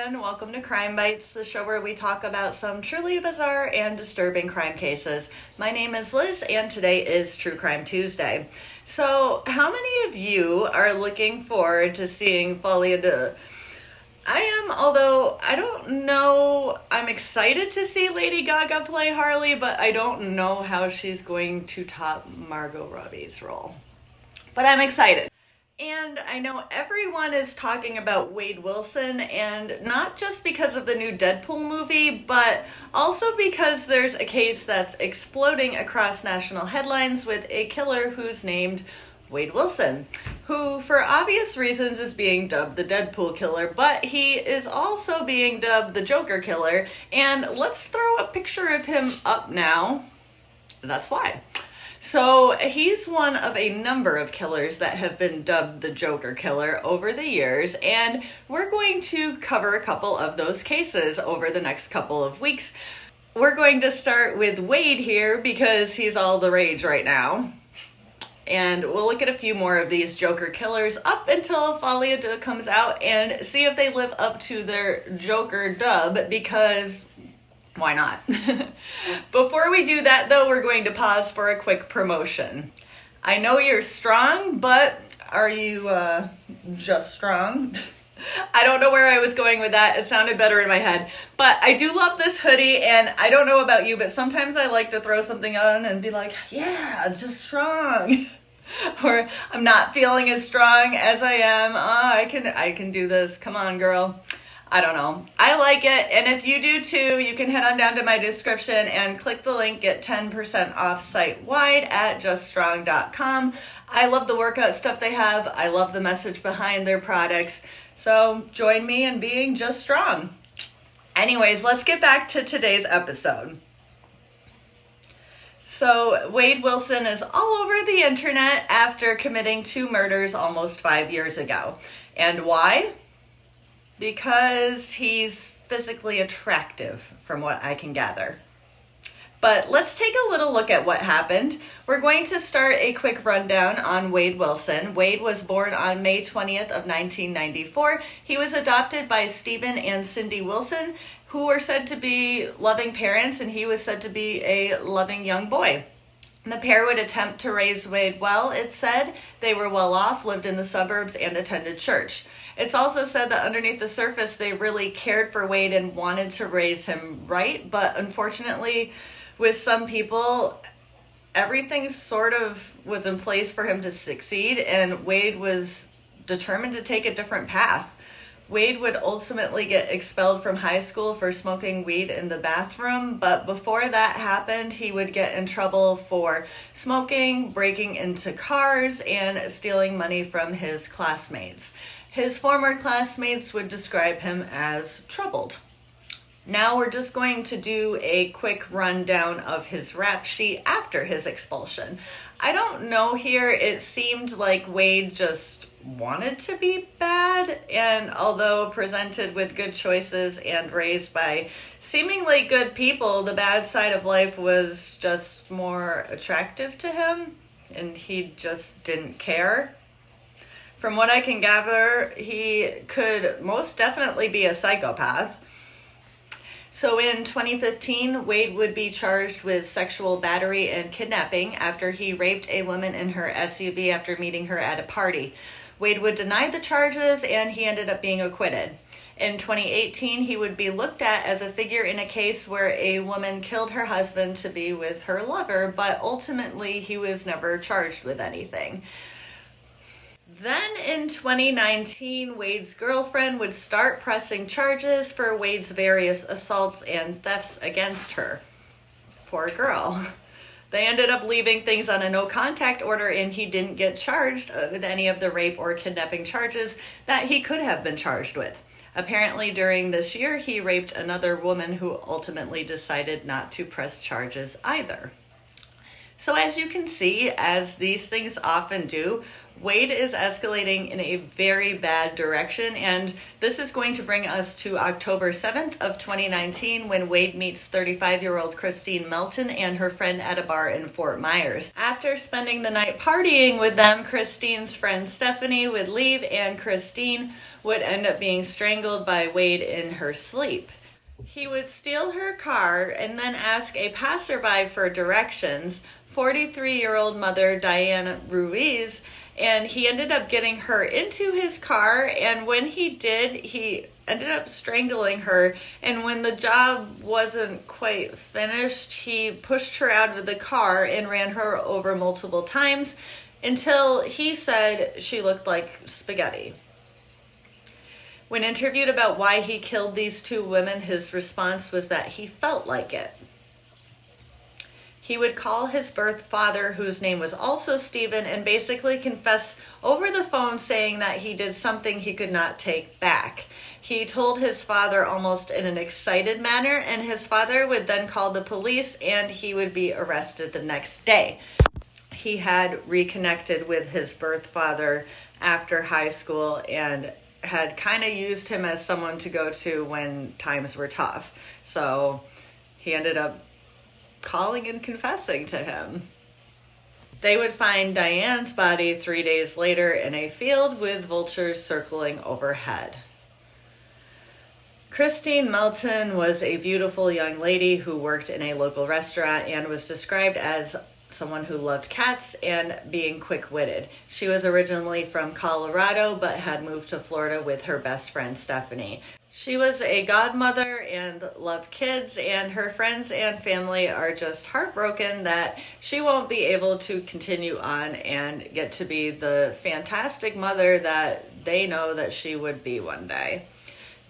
and welcome to Crime Bytes, the show where we talk about some truly bizarre and disturbing crime cases. My name is Liz, and today is True Crime Tuesday. So, how many of you are looking forward to seeing Follie? I am, although I don't know, I'm excited to see Lady Gaga play Harley, but I don't know how she's going to top Margot Robbie's role. But I'm excited. And I know everyone is talking about Wade Wilson, and not just because of the new Deadpool movie, but also because there's a case that's exploding across national headlines with a killer who's named Wade Wilson, who for obvious reasons is being dubbed the Deadpool killer, but he is also being dubbed the Joker killer, and let's throw a picture of him up now. That's why. So he's one of a number of killers that have been dubbed the Joker killer over the years, and we're going to cover a couple of those cases over the next couple of weeks. We're going to start with Wade here because he's all the rage right now. And we'll look at a few more of these Joker killers up until Follie comes out and see if they live up to their Joker dub, because why not? Before we do that, though, we're going to pause for a quick promotion. I know you're strong, but are you just strong? I don't know where I was going with that. It sounded better in my head. But I do love this hoodie, and I don't know about you, but sometimes I like to throw something on and be like, yeah, just strong. Or I'm not feeling as strong as I am. I can do this. Come on, girl. I don't know. I like it, and if you do too, you can head on down to my description and click the link, get 10% off site-wide at juststrong.com. I love the workout stuff they have. I love the message behind their products. So join me in being just strong. Anyways, let's get back to today's episode. So Wade Wilson is all over the internet after committing 2 murders almost 5 years ago. And why? Because he's physically attractive, from what I can gather. But let's take a little look at what happened. We're going to start a quick rundown on Wade Wilson. Wade was born on May 20th of 1994. He was adopted by Stephen and Cindy Wilson, who were said to be loving parents, and he was said to be a loving young boy. The pair would attempt to raise Wade well, it said. They were well off, lived in the suburbs, and attended church. It's also said that underneath the surface, they really cared for Wade and wanted to raise him right, but unfortunately, with some people, everything sort of was in place for him to succeed, and Wade was determined to take a different path. Wade would ultimately get expelled from high school for smoking weed in the bathroom, but before that happened, he would get in trouble for smoking, breaking into cars, and stealing money from his classmates. His former classmates would describe him as troubled. Now we're just going to do a quick rundown of his rap sheet after his expulsion. I don't know here, it seemed like Wade just wanted to be bad, and although presented with good choices and raised by seemingly good people, the bad side of life was just more attractive to him, and he just didn't care. From what I can gather, he could most definitely be a psychopath. So in 2015, Wade would be charged with sexual battery and kidnapping after he raped a woman in her SUV after meeting her at a party. Wade would deny the charges, and he ended up being acquitted. In 2018, he would be looked at as a figure in a case where a woman killed her husband to be with her lover, but ultimately he was never charged with anything. Then in 2019, Wade's girlfriend would start pressing charges for Wade's various assaults and thefts against her. Poor girl. They ended up leaving things on a no-contact order, and he didn't get charged with any of the rape or kidnapping charges that he could have been charged with. Apparently, during this year, he raped another woman who ultimately decided not to press charges either. So as you can see, as these things often do, Wade is escalating in a very bad direction, and this is going to bring us to October 7th of 2019 when Wade meets 35-year-old Kristine Melton and her friend at a bar in Fort Myers. After spending the night partying with them, Kristine's friend Stephanie would leave and Kristine would end up being strangled by Wade in her sleep. He would steal her car and then ask a passerby for directions, 43-year-old mother Diane Ruiz, and he ended up getting her into his car, and when he did, he ended up strangling her, and when the job wasn't quite finished, he pushed her out of the car and ran her over multiple times until he said she looked like spaghetti. When interviewed about why he killed these two women, his response was that he felt like it. He would call his birth father, whose name was also Stephen, and basically confess over the phone saying that he did something he could not take back. He told his father almost in an excited manner, and his father would then call the police and he would be arrested the next day. He had reconnected with his birth father after high school and had kind of used him as someone to go to when times were tough. So he ended up calling and confessing to him. They would find Diane's body 3 days later in a field with vultures circling overhead. Kristine Melton was a beautiful young lady who worked in a local restaurant and was described as someone who loved cats and being quick-witted. She was originally from Colorado but had moved to Florida with her best friend Stephanie. She was a godmother and loved kids, and her friends and family are just heartbroken that she won't be able to continue on and get to be the fantastic mother that they know that she would be one day.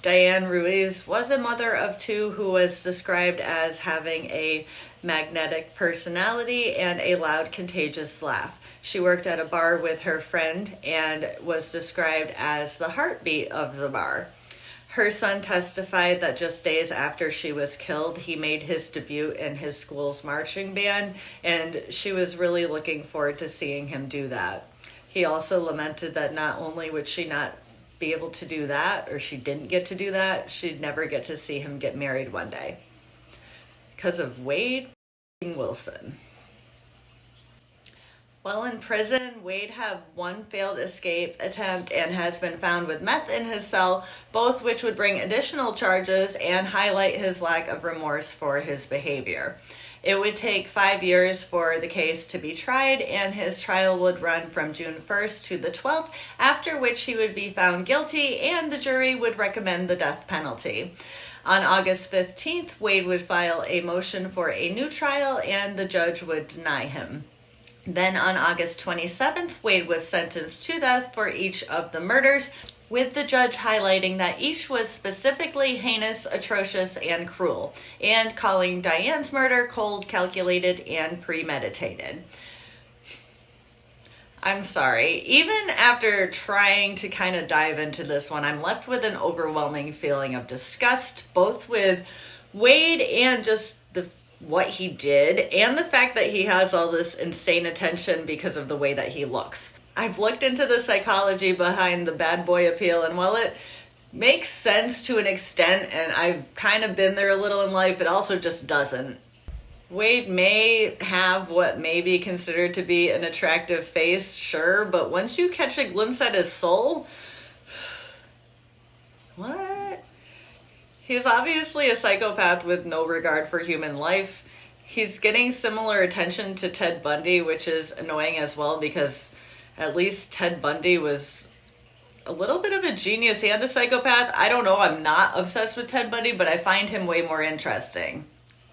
Diane Ruiz was a mother of two who was described as having a magnetic personality and a loud, contagious laugh. She worked at a bar with her friend and was described as the heartbeat of the bar. Her son testified that just days after she was killed, he made his debut in his school's marching band, and she was really looking forward to seeing him do that. He also lamented that not only would she not be able to do that, or she didn't get to do that, she'd never get to see him get married one day. Because of Wade Wilson. While in prison, Wade had one failed escape attempt and has been found with meth in his cell, both which would bring additional charges and highlight his lack of remorse for his behavior. It would take 5 years for the case to be tried, and his trial would run from June 1st to the 12th, after which he would be found guilty and the jury would recommend the death penalty. On August 15th, Wade would file a motion for a new trial and the judge would deny him. Then on August 27th, Wade was sentenced to death for each of the murders, with the judge highlighting that each was specifically heinous, atrocious, and cruel, and calling Diane's murder cold, calculated, and premeditated. I'm sorry, even after trying to kind of dive into this one, I'm left with an overwhelming feeling of disgust, both with Wade and just what he did, and the fact that he has all this insane attention because of the way that he looks. I've looked into the psychology behind the bad boy appeal, and while it makes sense to an extent, and I've kind of been there a little in life, it also just doesn't. Wade may have what may be considered to be an attractive face, sure, but once you catch a glimpse at his soul, what? He's obviously a psychopath with no regard for human life. He's getting similar attention to Ted Bundy, which is annoying as well because at least Ted Bundy was a little bit of a genius and a psychopath. I don't know, I'm not obsessed with Ted Bundy, but I find him way more interesting.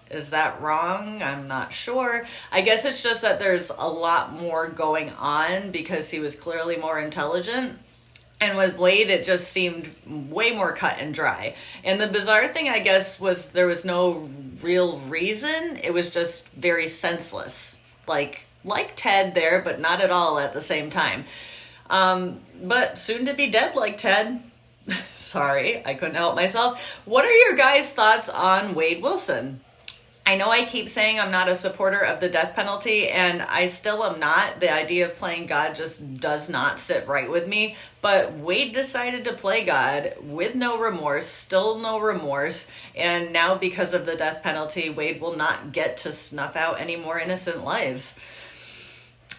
Is that wrong? I'm not sure. I guess it's just that there's a lot more going on because he was clearly more intelligent. And with Wade, it just seemed way more cut and dry. And the bizarre thing, I guess, was there was no real reason. It was just very senseless. Like Ted there, but not at all at the same time. But soon to be dead like Ted. Sorry, I couldn't help myself. What are your guys' thoughts on Wade Wilson? I know I keep saying I'm not a supporter of the death penalty, and I still am not. The idea of playing God just does not sit right with me. But Wade decided to play God with no remorse, still no remorse. And now because of the death penalty, Wade will not get to snuff out any more innocent lives.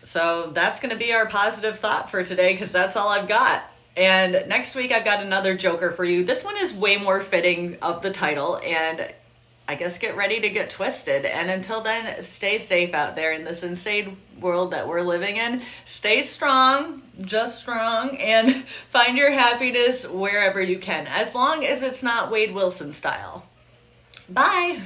So that's going to be our positive thought for today, because that's all I've got. And next week I've got another Joker for you. This one is way more fitting of the title, and I guess get ready to get twisted. And until then, stay safe out there in this insane world that we're living in. Stay strong, just strong, and find your happiness wherever you can, as long as it's not Wade Wilson style. Bye.